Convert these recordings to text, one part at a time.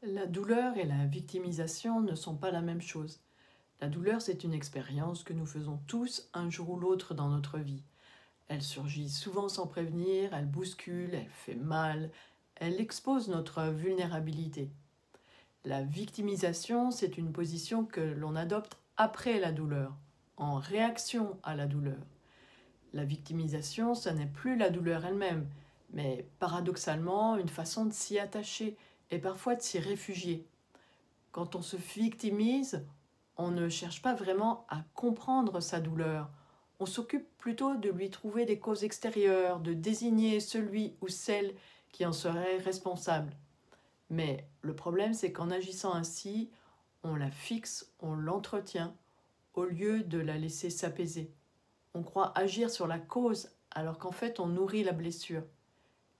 La douleur et la victimisation ne sont pas la même chose. La douleur, c'est une expérience que nous faisons tous un jour ou l'autre dans notre vie. Elle surgit souvent sans prévenir, elle bouscule, elle fait mal, elle expose notre vulnérabilité. La victimisation, c'est une position que l'on adopte après la douleur, en réaction à la douleur. La victimisation, ce n'est plus la douleur elle-même, mais paradoxalement une façon de s'y attacher et parfois de s'y réfugier. Quand on se victimise, on ne cherche pas vraiment à comprendre sa douleur. On s'occupe plutôt de lui trouver des causes extérieures, de désigner celui ou celle qui en serait responsable. Mais le problème, c'est qu'en agissant ainsi, on la fixe, on l'entretient, au lieu de la laisser s'apaiser. On croit agir sur la cause, alors qu'en fait, on nourrit la blessure.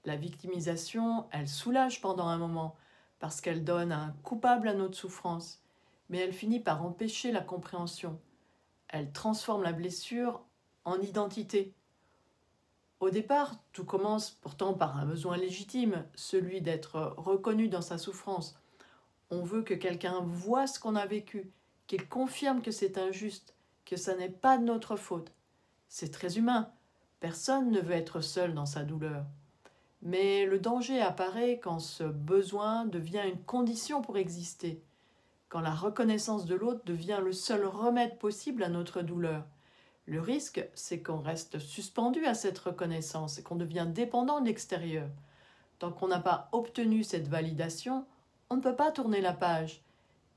La victimisation, elle soulage pendant un moment, parce qu'elle donne un coupable à notre souffrance, mais elle finit par empêcher la compréhension. Elle transforme la blessure en identité. Au départ, tout commence pourtant par un besoin légitime, celui d'être reconnu dans sa souffrance. On veut que quelqu'un voie ce qu'on a vécu, qu'il confirme que c'est injuste, que ça n'est pas de notre faute. C'est très humain. Personne ne veut être seul dans sa douleur. Mais le danger apparaît quand ce besoin devient une condition pour exister, quand la reconnaissance de l'autre devient le seul remède possible à notre douleur. Le risque, c'est qu'on reste suspendu à cette reconnaissance et qu'on devient dépendant de l'extérieur. Tant qu'on n'a pas obtenu cette validation, on ne peut pas tourner la page.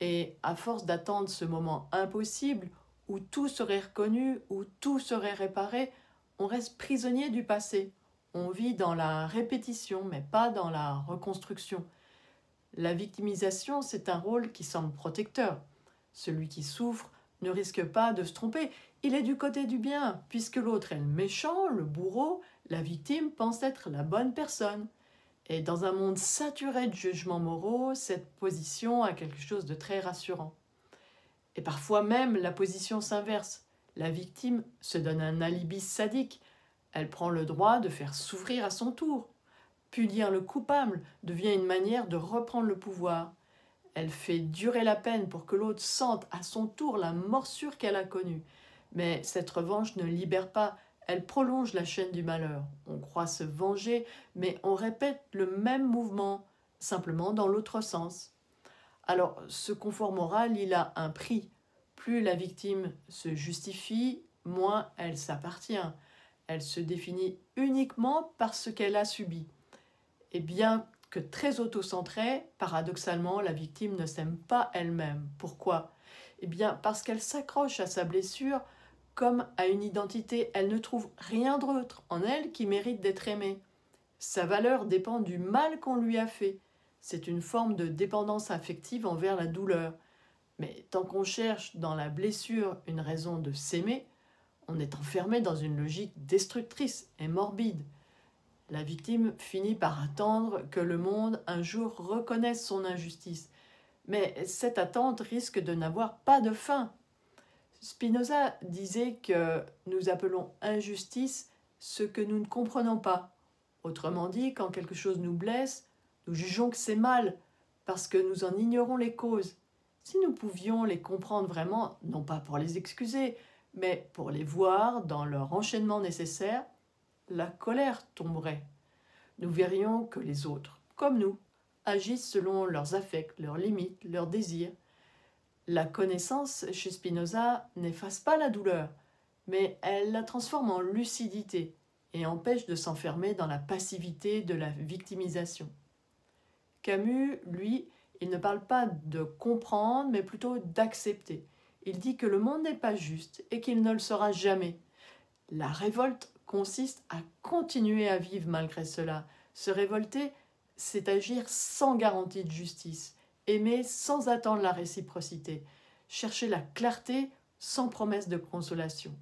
Et à force d'attendre ce moment impossible, où tout serait reconnu, où tout serait réparé, on reste prisonnier du passé. On vit dans la répétition, mais pas dans la reconstruction. La victimisation, c'est un rôle qui semble protecteur. Celui qui souffre ne risque pas de se tromper. Il est du côté du bien, puisque l'autre est le méchant, le bourreau, la victime pense être la bonne personne. Et dans un monde saturé de jugements moraux, cette position a quelque chose de très rassurant. Et parfois même, la position s'inverse. La victime se donne un alibi sadique. Elle prend le droit de faire souffrir à son tour. Punir le coupable devient une manière de reprendre le pouvoir. Elle fait durer la peine pour que l'autre sente à son tour la morsure qu'elle a connue. Mais cette revanche ne libère pas, elle prolonge la chaîne du malheur. On croit se venger, mais on répète le même mouvement, simplement dans l'autre sens. Alors, ce confort moral, il a un prix. Plus la victime se justifie, moins elle s'appartient. Elle se définit uniquement par ce qu'elle a subi. Et bien que très autocentrée, paradoxalement, la victime ne s'aime pas elle-même. Pourquoi? Eh bien, parce qu'elle s'accroche à sa blessure comme à une identité. Elle ne trouve rien d'autre en elle qui mérite d'être aimée. Sa valeur dépend du mal qu'on lui a fait. C'est une forme de dépendance affective envers la douleur. Mais tant qu'on cherche dans la blessure une raison de s'aimer, on est enfermé dans une logique destructrice et morbide. La victime finit par attendre que le monde un jour reconnaisse son injustice. Mais cette attente risque de n'avoir pas de fin. Spinoza disait que nous appelons injustice ce que nous ne comprenons pas. Autrement dit, quand quelque chose nous blesse, nous jugeons que c'est mal, parce que nous en ignorons les causes. Si nous pouvions les comprendre vraiment, non pas pour les excuser, mais pour les voir dans leur enchaînement nécessaire, la colère tomberait. Nous verrions que les autres, comme nous, agissent selon leurs affects, leurs limites, leurs désirs. La connaissance, chez Spinoza, n'efface pas la douleur, mais elle la transforme en lucidité et empêche de s'enfermer dans la passivité de la victimisation. Camus, lui, il ne parle pas de comprendre, mais plutôt d'accepter. Il dit que le monde n'est pas juste et qu'il ne le sera jamais. La révolte consiste à continuer à vivre malgré cela. Se révolter, c'est agir sans garantie de justice, aimer sans attendre la réciprocité, chercher la clarté sans promesse de consolation.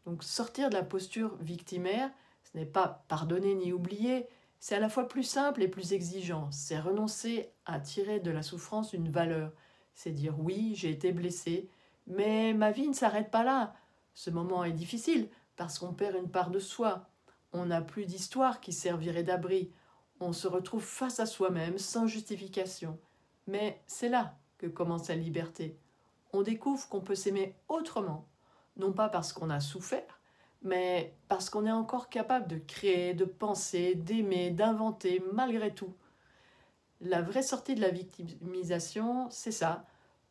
Donc sortir de la posture victimaire, ce n'est pas pardonner ni oublier, c'est à la fois plus simple et plus exigeant. C'est renoncer à tirer de la souffrance une valeur. C'est dire oui, j'ai été blessé, mais ma vie ne s'arrête pas là. Ce moment est difficile parce qu'on perd une part de soi. On n'a plus d'histoire qui servirait d'abri. On se retrouve face à soi-même sans justification. Mais c'est là que commence la liberté. On découvre qu'on peut s'aimer autrement, non pas parce qu'on a souffert, mais parce qu'on est encore capable de créer, de penser, d'aimer, d'inventer malgré tout. La vraie sortie de la victimisation, c'est ça,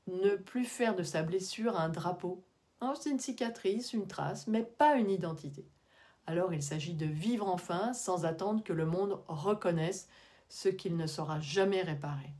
ne plus faire de sa blessure un drapeau. Hein, c'est une cicatrice, une trace, mais pas une identité. Alors il s'agit de vivre enfin sans attendre que le monde reconnaisse ce qu'il ne saura jamais réparer.